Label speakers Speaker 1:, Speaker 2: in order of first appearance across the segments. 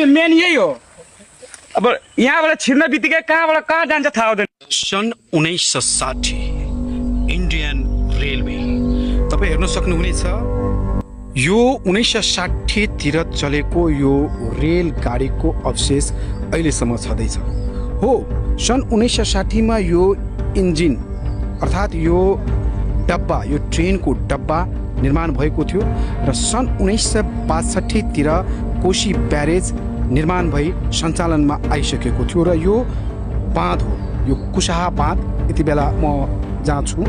Speaker 1: पनि मेन यही हो। अब यहाँबाट छिर्न बित्तिकै कहाँबाट कहाँ जान्छ थाहा हुँदैन।
Speaker 2: सन् 1960 इन्डियन रेलवे तपाईँ हेर्न सक्नुहुनेछ। यो 1960 तिर चलेको यो रेलगाडीको अवशेष अहिलेसम्म छँदैछ। हो, सन् 1960 मा यो इन्जिन अर्थात् यो डब्बा, यो ट्रेनको डब्बा निर्माण भएको थियो र सन् 1962 तिर कोशी ब्यारेज निर्माण भई सञ्चालनमा आइसकेको थियो र यो बाँध हो, यो कुसाहा बाँध। यति बेला म जहाँ छु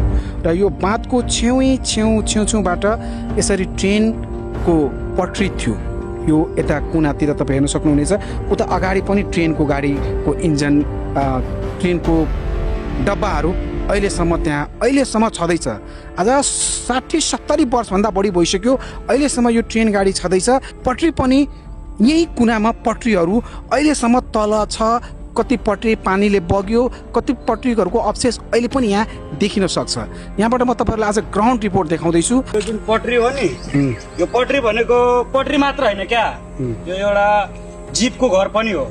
Speaker 2: र यो बाँधको छेउबाट यसरी ट्रेनको पटरी थियो। यो यता कुनातिर तपाईँ हेर्न सक्नुहुनेछ। उता अगाडि पनि ट्रेनको गाडीको इन्जन, ट्रेनको डब्बाहरू अहिलेसम्म छँदैछ। आज 60-70 वर्षभन्दा बढी भइसक्यो अहिलेसम्म यो ट्रेन गाडी छँदैछ। पटरी पनि यही कुनामा पटरीहरू अहिलेसम्म तल छ। कति पटरी पानीले बग्यो, कति पटरीहरूको अवशेष अहिले पनि यहाँ देखिन सक्छ। यहाँबाट म तपाईँहरूलाई आज ग्राउन्ड रिपोर्ट देखाउँदैछु।
Speaker 1: यो जुन पटरी हो नि, यो पटरी भनेको पटरी मात्र होइन क्या, यो एउटा जीपको घर पनि हो।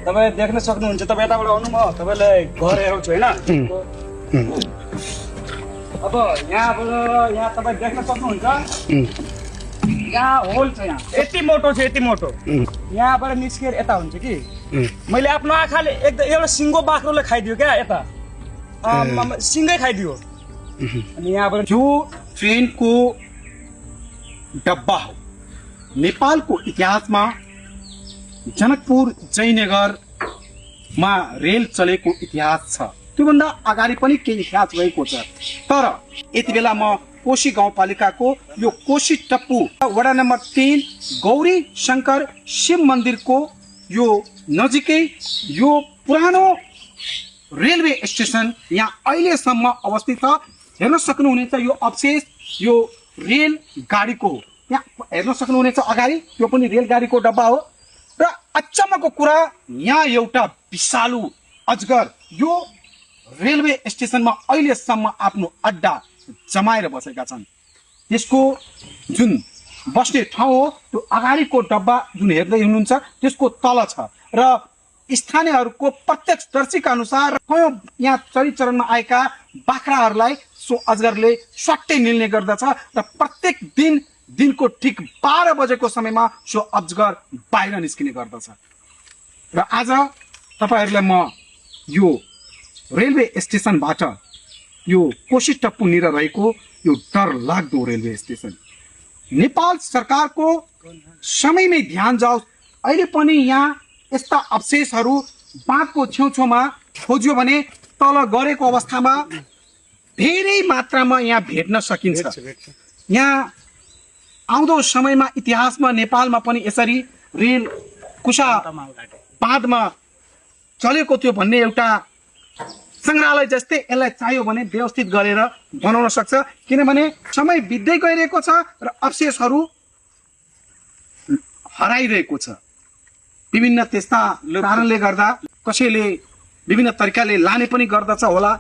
Speaker 1: तपाईँ देख्न सक्नुहुन्छ। तपाईँ यताबाट आउनु, म तपाईँलाई घर हेराउँछु होइन। अब यहाँ तपाईँ देख्न सक्नुहुन्छ, यहाँ होल छ। यहाँ यति मोटो छ, यति मोटो। यहाँबाट निस्केर यता हुन्छ कि मैले आफ्नो आँखाले एउटा सिङ्गो बाख्रोले खाइदियो क्या, यता सिङ्गै खाइदियो। अनि यहाँबाट
Speaker 2: यो ट्रेनको डब्बा हो। नेपालको इतिहासमा जनकपुर जयनगरमा रेल चलेको इतिहास छ। त्योभन्दा अगाडि पनि केही इतिहास भएको छ। तर यति बेला म कोशी गाउँपालिकाको यो कोशी टप्पू वडा नम्बर 3 गौरी शङ्कर शिव मन्दिरको यो नजिकै यो पुरानो रेलवे स्टेसन यहाँ अहिलेसम्म अवस्थित छ। हेर्न सक्नुहुनेछ यो अवशेष यो रेल गाडीको हो। यहाँ हेर्न सक्नुहुनेछ अगाडि यो पनि रेल गाडीको डब्बा हो। र अचम्मको कुरा, यहाँ एउटा विषालु अजगर यो रेलवे स्टेसनमा अहिलेसम्म आफ्नो अड्डा जमाएर बसेका छन्। त्यसको जुन बस्ने ठाउँ हो त्यो अगाडिको डब्बा जुन हेर्दै हुनुहुन्छ त्यसको तल छ। र स्थानीयहरूको प्रत्यक्षदर्शीका अनुसार यहाँ चरीचरणमा आएका बाख्राहरूलाई सो अजगरले स्वाट्टै निल्ने गर्दछ र प्रत्येक दिनको ठिक 12 बजेको समयमा सो अजगर बाहिर निस्किने गर्दछ। र आज तपाईँहरूलाई म यो रेलवे स्टेसनबाट यो कोशी टप्पूनिर रहेको यो डरलाग्दो रेलवे स्टेसन नेपाल सरकारको समयमै ध्यान जाओस्। अहिले पनि यहाँ यस्ता अवशेषहरू बाँधको छेउछाउमा खोज्यो भने तल गरेको अवस्थामा धेरै मात्रामा यहाँ भेट्न सकिन्छ। यहाँ आउँदो समयमा इतिहासमा नेपालमा पनि यसरी रेल कुसा बाँधमा चलेको थियो भन्ने एउटा संग्रहालय जस्तै यसलाई चाहियो भने व्यवस्थित गरेर बनाउन सक्छ। किनभने समय बित्दै गइरहेको छ र अवशेषहरू हराइरहेको छ। विभिन्न त्यस्ता कारणले गर्दा कसैले विभिन्न तरिकाले लाने पनि गर्दछ होला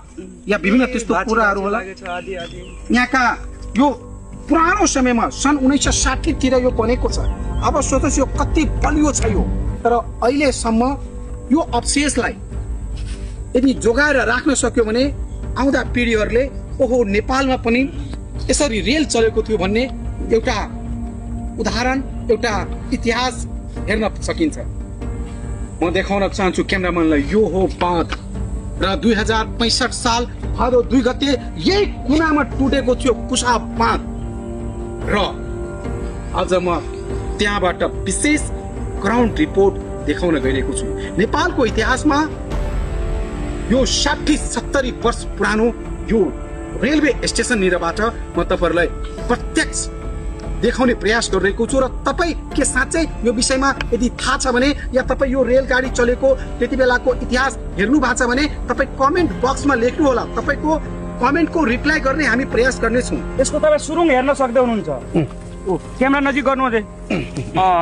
Speaker 2: या विभिन्न त्यस्तो कुराहरू होला। यहाँका यो पुरानो समयमा सन् 1960 तिर यो बनेको छ। अब सोच्नुहोस् यो कति बलियो छ यो। तर अहिलेसम्म यो अवशेषलाई यदि जोगाएर राख्न सक्यो भने आउँदा पिँढीहरूले ओहो नेपालमा पनि यसरी रेल चलेको थियो भन्ने एउटा उदाहरण, एउटा इतिहास हेर्न सकिन्छ। म देखाउन चाहन्छु क्यामेराम्यानलाई। यो हो बाँध र 2065 साल भादो 2 गते यही कुनामा टुटेको थियो कुसा बाँध। र आज म त्यहाँबाट विशेष ग्राउन्ड रिपोर्ट देखाउन गइरहेको छु। नेपालको इतिहासमा यो 60-70 वर्ष पुरानो यो रेलवे स्टेसन निरबाट म तपाईँहरूलाई प्रत्यक्ष देखाउने प्रयास गरिरहेको छु। र तपाईँ के साँच्चै यो विषयमा यदि थाहा छ भने या तपाईँ यो रेलगाडी चलेको त्यति बेलाको इतिहास हेर्नु भएको छ भने तपाईँ कमेन्ट बक्समा लेख्नु होला। तपाईँको कमेन्टको रिप्लाई गर्ने हामी प्रयास गर्नेछौँ।
Speaker 1: यसको तपाईँ सुरुङ हेर्न सक्दै हुनुहुन्छ। क्यामेरा नजिक गर्नु अझै।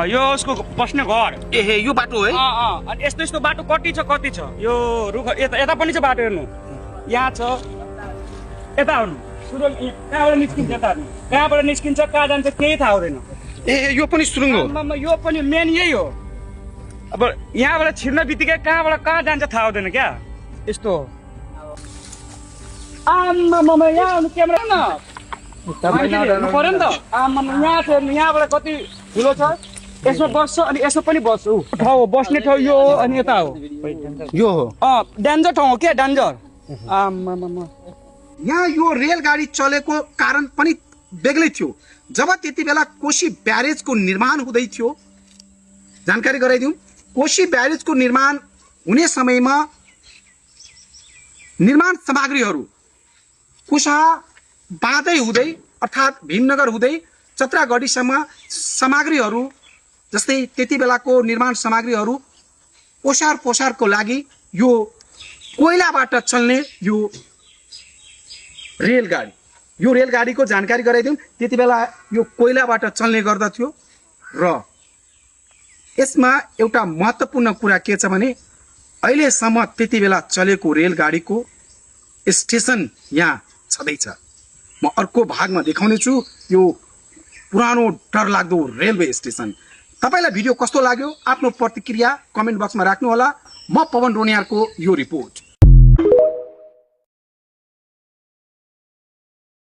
Speaker 1: यो उसको बस्ने घर।
Speaker 2: ए यो बाटो है।
Speaker 1: अनि यस्तो बाटो कति छ यो रुख यता पनि छ बाटो। हेर्नु यहाँ छ, यता आउनु सुरुङ कहाँबाट निस्किन्छ, यता हेर्नु कहाँबाट निस्किन्छ, कहाँ जान्छ केही थाहा हुँदैन।
Speaker 2: ए यो पनि सुरुङ हो।
Speaker 1: यो पनि मेन यही हो। अब यहाँबाट छिर्न बित्तिकै कहाँबाट कहाँ जान्छ थाहा हुँदैन क्या यस्तो आम्मामा यहाँ आउनु क्यामेरा न पर्यो नि त आम्मामा यहाँ छ यहाँबाट कति ठुलो छ यसमा बस्छ अनि यसमा पनि बस्छु ठाउँ हो बस्ने ठाउँ यो हो अनि यता हो
Speaker 2: यो हो
Speaker 1: डेन्जर ठाउँ हो क्या डेन्जर आम्मामा
Speaker 2: यहाँ यो रेलगाडी चलेको कारण पनि बेग्लै थियो जब त्यति बेला कोशी ब्यारेजको निर्माण हुँदै थियो जानकारी गराइदिउँ कोशी ब्यारेजको निर्माण हुने समयमा निर्माण सामग्रीहरू कुशा बाँदै हुँदै अर्थात् भीमनगर हुँदै चत्रागढीसम्म सामग्रीहरू जस्तै त्यति बेलाको निर्माण सामग्रीहरू ओसार पोसारको लागि यो कोइलाबाट चल्ने यो रेलगाडीको जानकारी गराइदिउँ त्यति बेला यो कोइलाबाट चल्ने गर्दथ्यो र यसमा एउटा महत्त्वपूर्ण कुरा के छ भने अहिलेसम्म त्यति बेला चलेको रेलगाडीको स्टेसन यहाँ छँदैछ म अर्को भागमा देखाउने छु यो पुरानो डरलाग्दो रेलवे स्टेसन तपाईलाई भिडियो कस्तो लाग्यो आफ्नो प्रतिक्रिया कमेन्ट बक्समा राख्नु होला म पवन रोनियारको यो रिपोर्ट